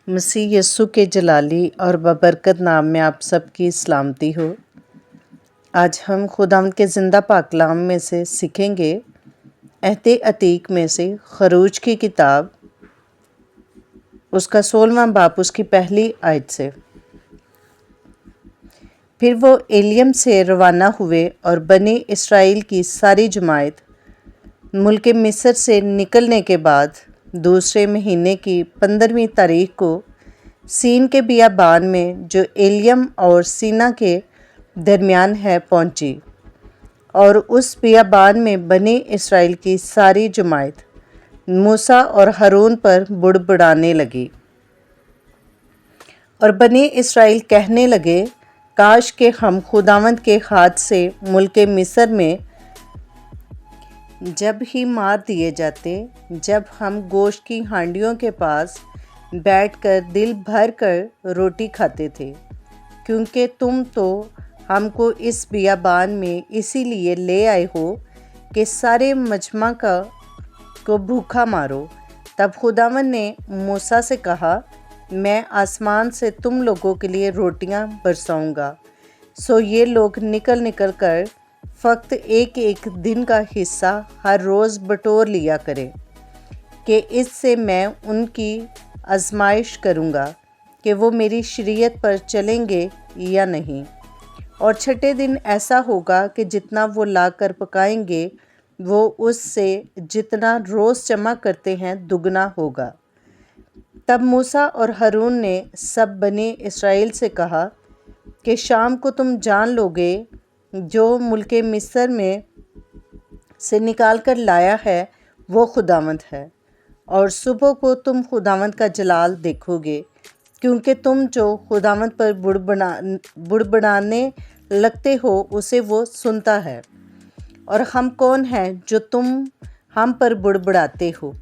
مسیح یسوع کے جلالی اور ببرکت نام میں آپ سب کی سلامتی ہو۔ آج ہم خداوند کے زندہ پاک کلام میں سے سیکھیں گے عہد عتیق میں سے خروج کی کتاب، اس کا 16واں باب، اس کی پہلی آیت سے۔ پھر وہ ایلیم سے روانہ ہوئے اور بنی اسرائیل کی ساری جماعت ملک مصر سے نکلنے کے بعد دوسرے مہینے کی 15ویں تاریخ کو سین کے بیابان میں جو ایلیم اور سینا کے درمیان ہے پہنچی، اور اس بیابان میں بنی اسرائیل کی ساری جماعت موسیٰ اور ہارون پر بڑبڑانے لگی، اور بنی اسرائیل کہنے لگے، کاش کہ ہم خداوند کے ہاتھ سے ملک مصر میں جب ہی مار دیے جاتے، جب ہم گوشت کی ہانڈیوں کے پاس بیٹھ کر دل بھر کر روٹی کھاتے تھے، کیونکہ تم تو ہم کو اس بیابان میں اسی لیے لے آئے ہو کہ سارے مجمع کو بھوکا مارو۔ تب خداوند نے موسیٰ سے کہا، میں آسمان سے تم لوگوں کے لیے روٹیاں برساؤں گا، سو یہ لوگ نکل کر فقط ایک دن کا حصہ ہر روز بٹور لیا کریں، کہ اس سے میں ان کی آزمائش کروں گا کہ وہ میری شریعت پر چلیں گے یا نہیں۔ اور چھٹے دن ایسا ہوگا کہ جتنا وہ لا کر پکائیں گے وہ اس سے جتنا روز جمع کرتے ہیں دگنا ہوگا۔ تب موسیٰ اور ہارون نے سب بنی اسرائیل سے کہا کہ شام کو تم جان لو گے جو ملک مصر میں سے نکال کر لایا ہے وہ خداوند ہے، اور صبح کو تم خداوند کا جلال دیکھو گے، کیونکہ تم جو خداوند پر بڑبڑانے لگتے ہو اسے وہ سنتا ہے۔ اور ہم کون ہیں جو تم ہم پر بڑبڑاتے ہو؟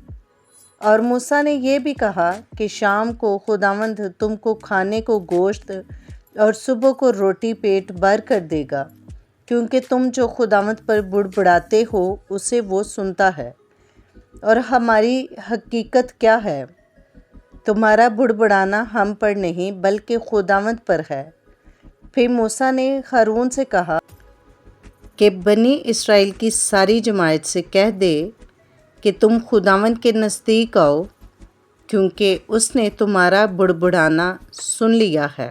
اور موسیٰ نے یہ بھی کہا کہ شام کو خداوند تم کو کھانے کو گوشت اور صبح کو روٹی پیٹ بھر کر دے گا، کیونکہ تم جو خداوند پر بڑبڑاتے ہو اسے وہ سنتا ہے۔ اور ہماری حقیقت کیا ہے؟ تمہارا بڑبڑانا ہم پر نہیں بلکہ خداوند پر ہے۔ پھر موسیٰ نے ہارون سے کہا کہ بنی اسرائیل کی ساری جماعت سے کہہ دے کہ تم خداوند کے نزدیک آؤ، کیونکہ اس نے تمہارا بڑبڑانا سن لیا ہے۔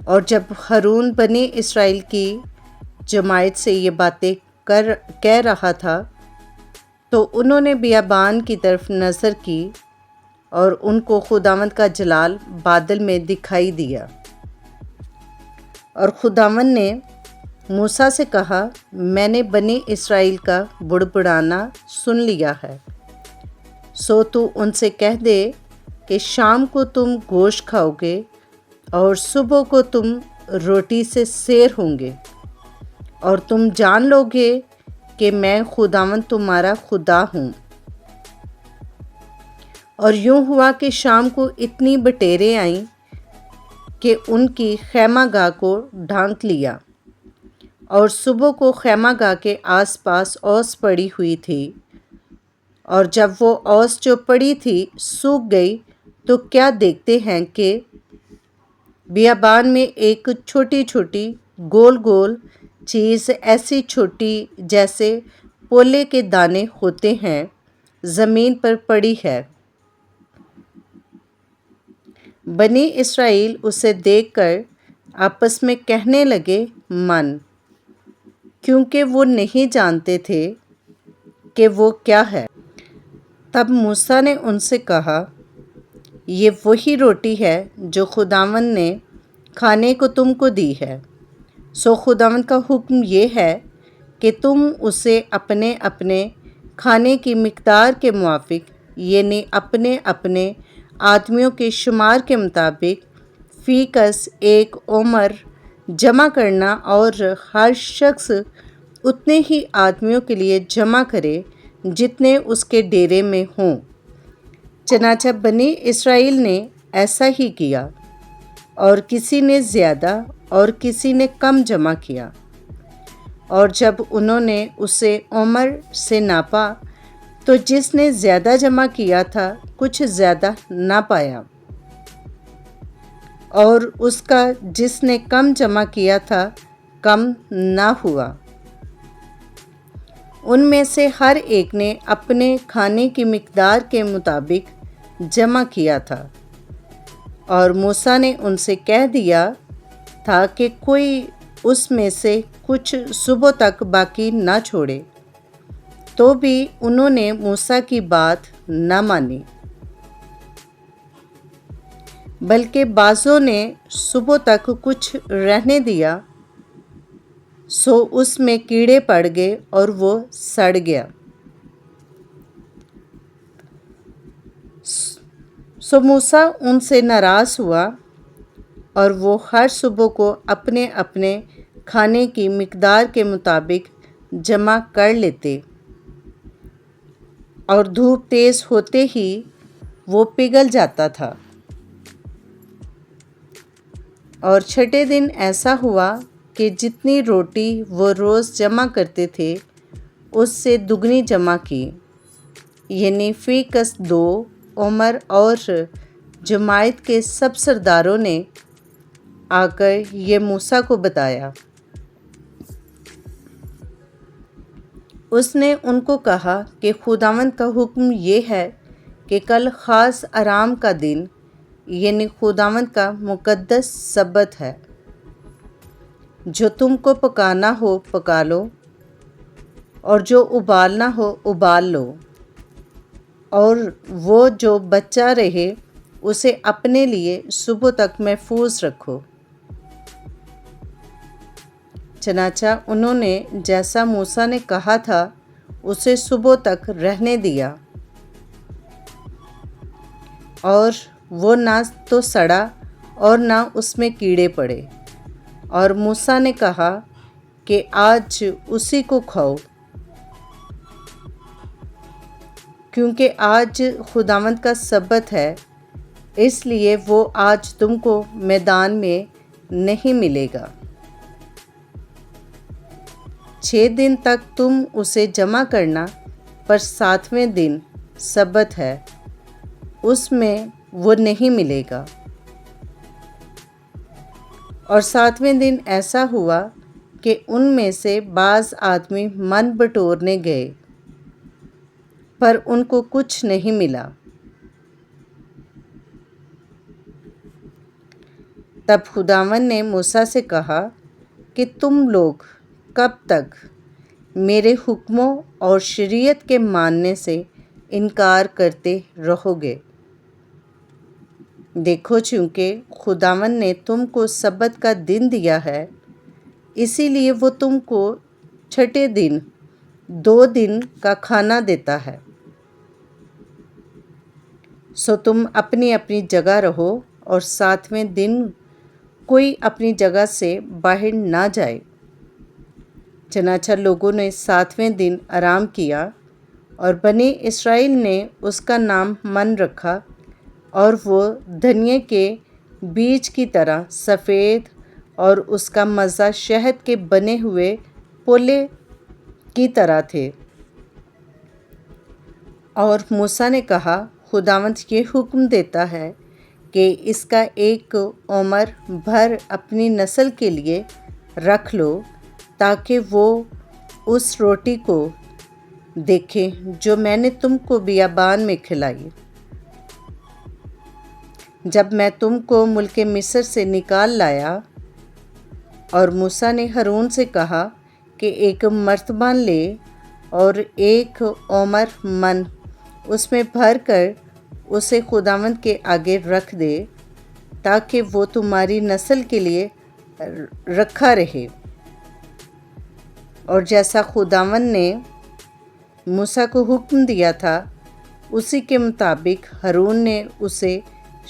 اور جب ہارون بنی اسرائیل کی جماعت سے یہ باتیں کہہ رہا تھا تو انہوں نے بیابان کی طرف نظر کی، اور ان کو خداوند کا جلال بادل میں دکھائی دیا۔ اور خداوند نے موسیٰ سے کہا، میں نے بنی اسرائیل کا بڑبڑانا سن لیا ہے، سو تو ان سے کہہ دے کہ شام کو تم گوشت کھاؤ گے اور صبح کو تم روٹی سے سیر ہوں گے، اور تم جان لو گے کہ میں خداوند تمہارا خدا ہوں۔ اور یوں ہوا کہ شام کو اتنی بٹیریں آئیں کہ ان کی خیمہ گاہ کو ڈھانک لیا، اور صبح کو خیمہ گاہ کے آس پاس اوس پڑی ہوئی تھی، اور جب وہ اوس جو پڑی تھی سوکھ گئی تو کیا دیکھتے ہیں کہ بیابان میں ایک چھوٹی چھوٹی گول گول چیز، ایسی چھوٹی جیسے پولے کے دانے ہوتے ہیں، زمین پر پڑی ہے۔ بنی اسرائیل اسے دیکھ کر آپس میں کہنے لگے، من، کیونکہ وہ نہیں جانتے تھے کہ وہ کیا ہے۔ تب موسیٰ نے ان سے کہا، یہ وہی روٹی ہے جو خداوند نے کھانے کو تم کو دی ہے، سو خداوند کا حکم یہ ہے کہ تم اسے اپنے اپنے کھانے کی مقدار کے موافق، یعنی اپنے اپنے آدمیوں کے شمار کے مطابق فی کس ایک اومر جمع کرنا، اور ہر شخص اتنے ہی آدمیوں کے لیے جمع کرے جتنے اس کے ڈیرے میں ہوں۔ چنانچہ بنی اسرائیل نے ایسا ہی کیا، اور کسی نے زیادہ اور کسی نے کم جمع کیا۔ اور جب انہوں نے اسے عمر سے ناپا تو جس نے زیادہ جمع کیا تھا کچھ زیادہ نہ پایا، اور اس کا جس نے کم جمع کیا تھا کم نہ ہوا۔ ان میں سے ہر ایک نے اپنے کھانے کی مقدار کے مطابق جمع کیا تھا، اور موسیٰ نے ان سے کہہ دیا تھا کہ کوئی اس میں سے کچھ صبح تک باقی نہ چھوڑے، تو بھی انہوں نے موسیٰ کی بات نہ مانی، بلکہ بعضوں نے صبح تک کچھ رہنے دیا، سو اس میں کیڑے پڑ گئے اور وہ سڑ گیا۔ سو موسیٰ ان سے ناراض ہوا، اور وہ ہر صبح کو اپنے اپنے کھانے کی مقدار کے مطابق جمع کر لیتے، اور دھوپ تیز ہوتے ہی وہ پگھل جاتا تھا۔ اور چھٹے دن ایسا ہوا کہ جتنی روٹی وہ روز جمع کرتے تھے اس سے دگنی جمع کی، یعنی فی کس 2۔ عمر اور جماعت کے سب سرداروں نے آ کر یہ موسیٰ کو بتایا۔ اس نے ان کو کہا کہ خداوند کا حکم یہ ہے کہ کل خاص آرام کا دن، یعنی خداوند کا مقدس سبت ہے۔ جو تم کو پکانا ہو پکا لو، اور جو ابالنا ہو ابال لو، اور وہ جو بچا رہے اسے اپنے لیے صبح تک محفوظ رکھو۔ چنانچہ انہوں نے جیسا موسیٰ نے کہا تھا اسے صبح تک رہنے دیا، اور وہ نہ تو سڑا اور نہ اس میں کیڑے پڑے۔ اور موسیٰ نے کہا کہ آج اسی کو کھاؤ، کیونکہ آج خداوند کا سبت ہے، اس لیے وہ آج تم کو میدان میں نہیں ملے گا۔ 6 دن تک تم اسے جمع کرنا، پر 7ویں دن سبت ہے، اس میں وہ نہیں ملے گا۔ اور 7ویں دن ایسا ہوا کہ ان میں سے بعض آدمی من بٹورنے گئے، پر ان کو کچھ نہیں ملا۔ تب خداوند نے موسیٰ سے کہا کہ تم لوگ کب تک میرے حکموں اور شریعت کے ماننے سے انکار کرتے رہو گے؟ دیکھو، چونکہ خداوند نے تم کو سبت کا دن دیا ہے، اسی لیے وہ تم کو چھٹے دن 2 دن کا کھانا دیتا ہے۔ سو تم اپنی اپنی جگہ رہو، اور 7ویں دن کوئی اپنی جگہ سے باہر نہ جائے۔ چنانچہ لوگوں نے 7ویں دن آرام کیا، اور بنی اسرائیل نے اس کا نام من رکھا، اور وہ دھنیے کے بیج کی طرح سفید، اور اس کا مزہ شہد کے بنے ہوئے پولے کی طرح تھے۔ اور موسیٰ نے کہا، خداوند یہ حکم دیتا ہے کہ اس کا 1 عمر بھر اپنی نسل کے لیے رکھ لو، تاکہ وہ اس روٹی کو دیکھیں جو میں نے تم کو بیابان میں کھلائی، جب میں تم کو ملک مصر سے نکال لایا۔ اور موسیٰ نے ہارون سے کہا کہ ایک مرتبان لے، اور 1 عمر من اس میں بھر کر اسے خداوند کے آگے رکھ دے، تاکہ وہ تمہاری نسل کے لیے رکھا رہے۔ اور جیسا خداوند نے موسیٰ کو حکم دیا تھا، اسی کے مطابق ہارون نے اسے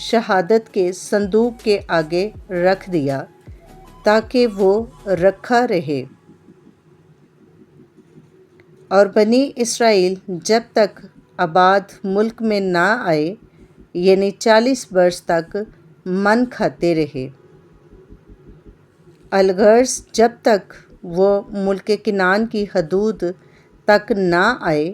شہادت کے صندوق کے آگے رکھ دیا، تاکہ وہ رکھا رہے۔ اور بنی اسرائیل جب تک آباد ملک میں نہ آئے، یعنی 40 برس تک من کھاتے رہے، الغرض جب تک وہ ملک کنعان کی حدود تک نہ آئے،